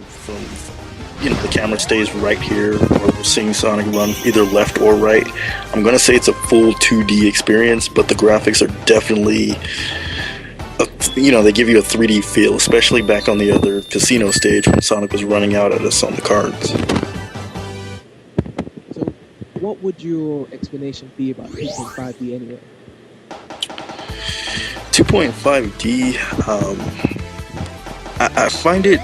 from the camera stays right here, or we're seeing Sonic run either left or right. I'm gonna say it's a full 2D experience, but the graphics are definitely, they give you a 3D feel, especially back on the other casino stage when Sonic was running out at us on the cards. So, what would your explanation be about 2.5D anyway? 2.5D, I find it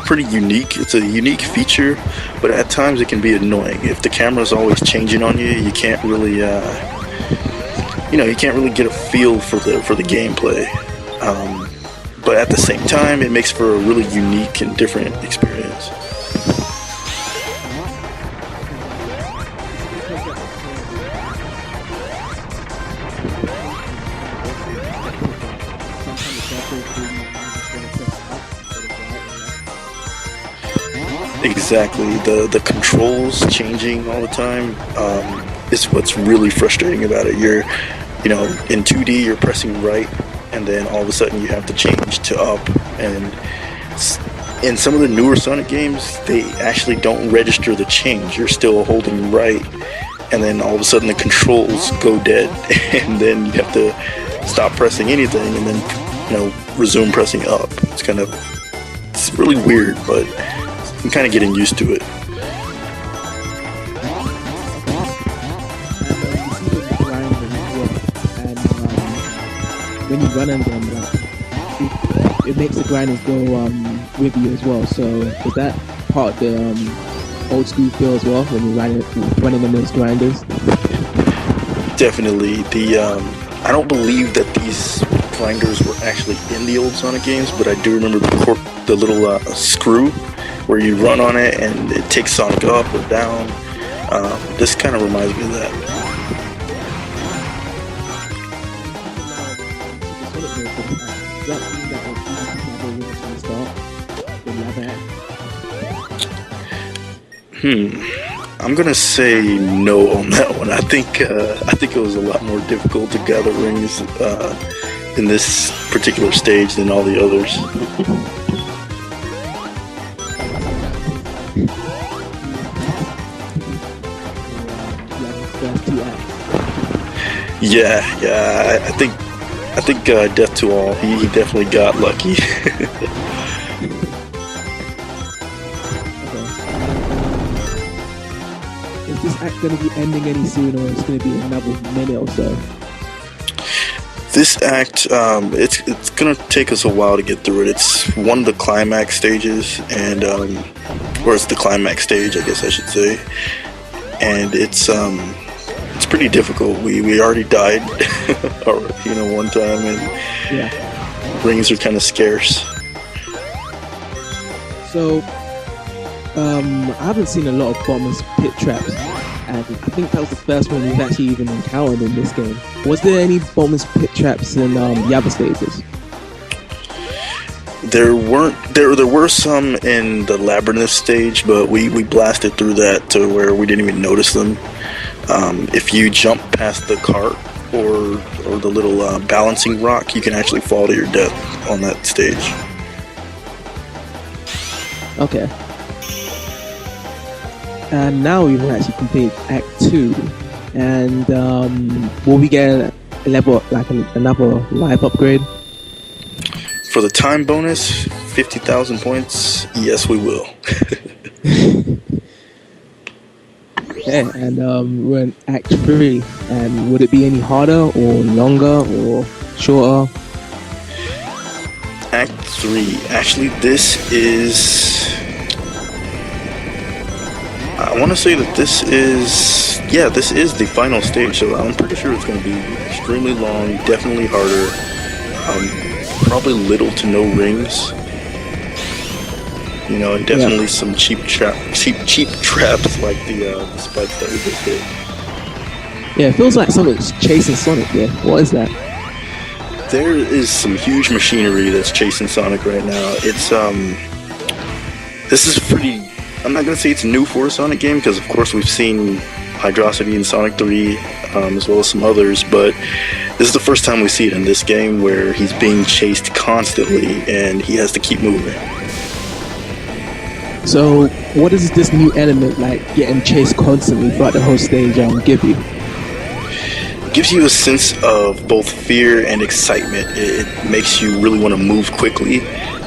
pretty unique. It's a unique feature, but at times it can be annoying. If the camera's always changing on you, you can't really, you can't really get a feel for the gameplay. But at the same time, it makes for a really unique and different experience. Exactly. The controls changing all the time is what's really frustrating about it. You're, in 2D, you're pressing right, and then all of a sudden you have to change to up. And in some of the newer Sonic games, they actually don't register the change. You're still holding right, and then all of a sudden the controls go dead, and then you have to stop pressing anything, and then resume pressing up. It's really weird, but I'm kind of getting used to it. When you run on them, it makes the grinders go with you as well. So is that part of the old school feel as well when you're running on those grinders? Definitely. I don't believe that these grinders were actually in the old Sonic games, but I do remember the little screw where you run on it and it takes Sonic up or down. This kind of reminds me of that. I'm gonna say no on that one. I think it was a lot more difficult to gather rings in this particular stage than all the others. Yeah. I think Death to All. He definitely got lucky. Is this act going to be ending any soon, or is it going to be another minute or so? This act, it's going to take us a while to get through it. It's one of the climax stages, and or it's the climax stage, I guess I should say. And it's pretty difficult. We already died, one time, and rings are kind of scarce. So, I haven't seen a lot of bottomless pit traps, and I think that was the first one we've actually even encountered in this game. Was there any bottomless pit traps in the other stages? There weren't. There were some in the labyrinth stage, but we blasted through that to where we didn't even notice them. If you jump past the cart or the little balancing rock, you can actually fall to your death on that stage. Okay. And now we've actually completed Act 2, and will we get a level, like another life upgrade? For the time bonus, 50,000 points, yes we will. Yeah, and we're in Act 3, and would it be any harder or longer or shorter? Act 3, actually this is... I want to say that this is the final stage, so I'm pretty sure it's going to be extremely long, definitely harder, probably little to no rings, and definitely some cheap traps like the spikes that we just did. Yeah, it feels like something's chasing Sonic here. What is that? There is some huge machinery that's chasing Sonic right now. It's this is pretty... I'm not going to say it's new for a Sonic game, because of course we've seen Hydrocity in Sonic 3, as well as some others, but this is the first time we see it in this game where he's being chased constantly and he has to keep moving. So, what does this new element, like getting chased constantly throughout the whole stage, give you? Gives you a sense of both fear and excitement. It makes you really want to move quickly,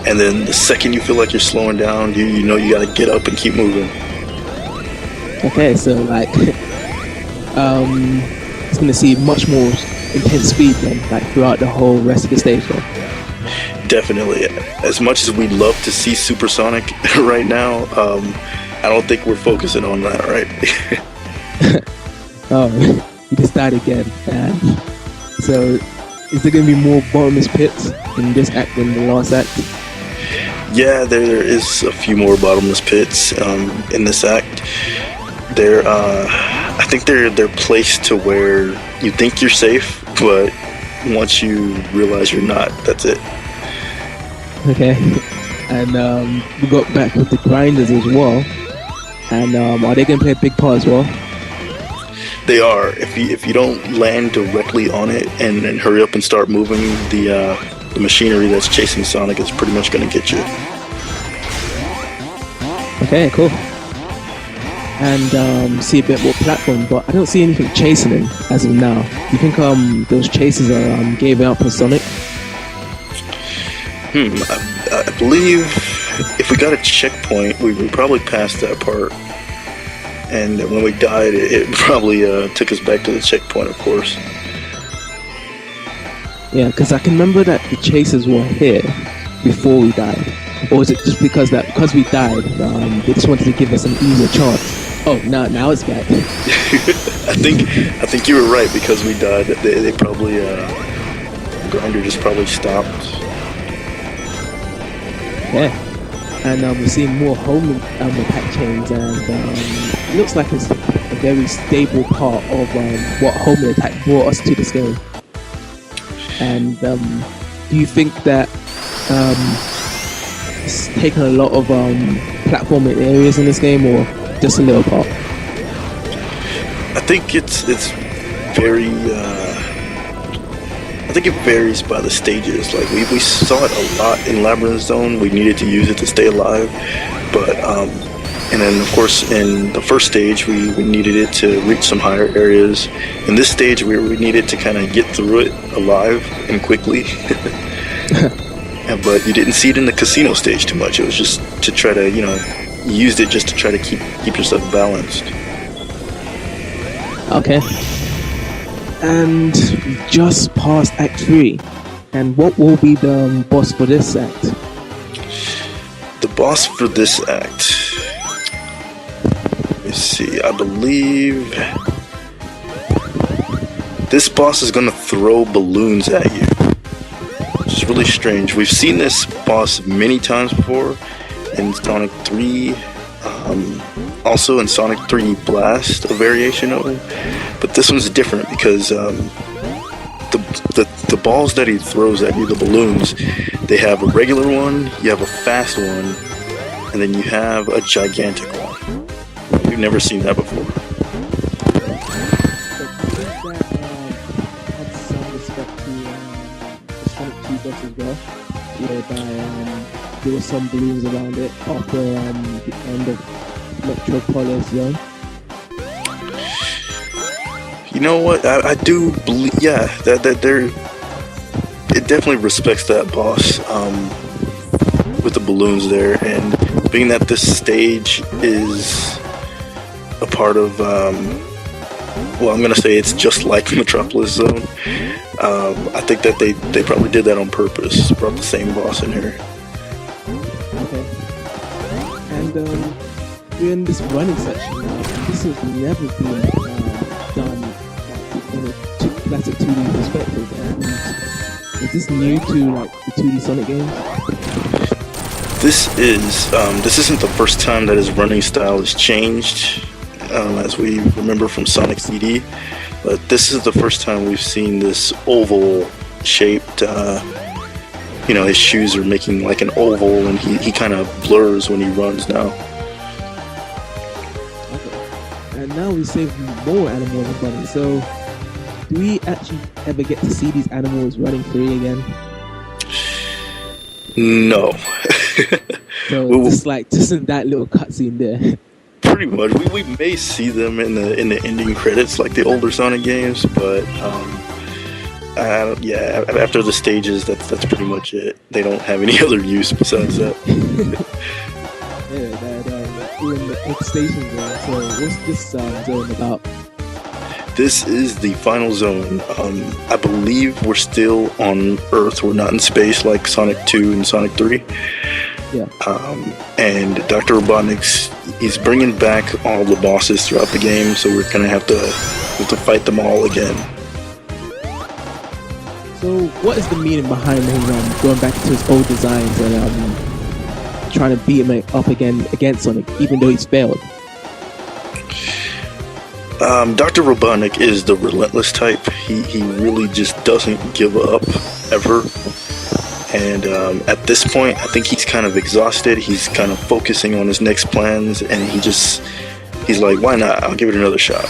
and then the second you feel like you're slowing down, you know you got to get up and keep moving. Okay, so like, it's gonna see much more intense speed then, like throughout the whole rest of the stage. Then. Definitely. As much as we'd love to see supersonic right now, I don't think we're focusing on that, right? Oh, you just died again. And so, is there going to be more bottomless pits in this act than the last act? Yeah, there is a few more bottomless pits in this act. I think they're placed to where you think you're safe, but once you realize you're not, that's it. Okay, and we got back with the grinders as well. And are they going to play a big part as well? They are. If you don't land directly on it and hurry up and start moving, the machinery that's chasing Sonic is pretty much going to get you. Okay, cool. And see a bit more platform, but I don't see anything chasing him as of now. You think those chases are giving up on Sonic? I believe if we got a checkpoint, we probably passed that part. And when we died, it probably took us back to the checkpoint, of course. Yeah, because I can remember that the chases were here before we died. Or is it just because we died, they just wanted to give us an easier chance? Oh, now it's back. I think you were right, because we died. They probably the grinder just probably stopped. Yeah, and we're seeing more home attack chains, and it looks like it's a very stable part of what home attack brought us to this game. And do you think that it's taken a lot of platforming areas in this game, or just a little part? I think it's very. I think it varies by the stages. Like we saw it a lot in Labyrinth Zone. We needed to use it to stay alive, but and then of course in the first stage we needed it to reach some higher areas. In this stage we needed to kind of get through it alive and quickly. But you didn't see it in the casino stage too much. It was just to try to, you used it just to try to keep yourself balanced. Okay. And just past Act 3. And what will be the boss for this act? The boss for this act, let me see, I believe this boss is going to throw balloons at you, which is really strange. We've seen this boss many times before in Sonic 3, also in Sonic 3 Blast, a variation of it, but this one's different because the balls that he throws at you, the balloons, they have a regular one, you have a fast one, and then you have a gigantic one. We've never seen that before. Had some respect to the Sonic 2 boss as well, whereby there were some balloons around it after the end of Metropolis Zone. You know what? I do believe, yeah, that they're. It definitely respects that boss with the balloons there, and being that this stage is a part of, well, I'm gonna say it's just like Metropolis Zone. I think that they probably did that on purpose. Brought the same boss in here. Okay. And during this running section, this has never been done in a classic 2D perspective. And is this new to like the 2D Sonic games? This isn't the first time that his running style has changed, as we remember from Sonic CD. But this is the first time we've seen this oval-shaped. His shoes are making like an oval, and he kind of blurs when he runs now. Okay. And now we save more animals running. So, do we actually ever get to see these animals running free again? No. So Well, just in that little cutscene there. pretty much, we may see them in the ending credits, like the older Sonic games, but yeah, after the stages, that's pretty much it. They don't have any other use besides that. Yeah, we're in the eighth station zone. So what's this zone about? This is the final zone. I believe we're still on Earth. We're not in space like Sonic 2 and Sonic 3. Yeah. And Dr. Robotnik's he's bringing back all the bosses throughout the game, so we're gonna have to fight them all again. So what is the meaning behind him going back to his old designs and trying to beat him up again against Sonic, even though he's failed? Dr. Robotnik is the relentless type. He really just doesn't give up ever. And at this point, I think he's kind of exhausted. He's kind of focusing on his next plans, and he's like, why not? I'll give it another shot.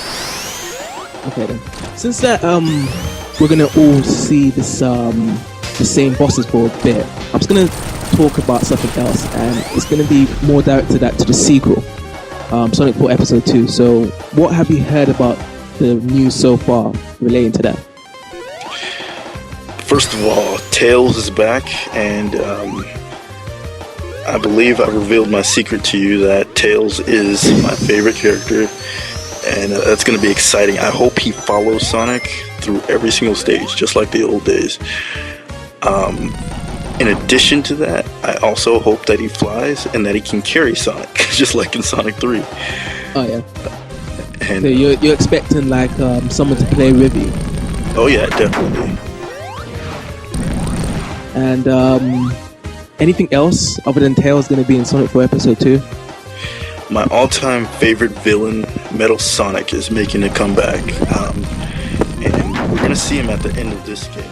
Okay then. Since that we're gonna all see this the same bosses for a bit, I'm just gonna talk about something else, and it's gonna be more directed to the sequel, Sonic 4 Episode 2. So what have you heard about the news so far relating to that? First of all, Tails is back, and I believe I revealed my secret to you that Tails is my favorite character, and that's going to be exciting. I hope he follows Sonic through every single stage, just like the old days. In addition to that, I also hope that he flies and that he can carry Sonic, just like in Sonic 3. Oh yeah. And, so you're expecting like someone to play with you? Oh yeah, definitely. And anything else other than Tails going to be in Sonic 4 Episode 2? My all-time favorite villain, Metal Sonic, is making a comeback. And we're going to see him at the end of this game.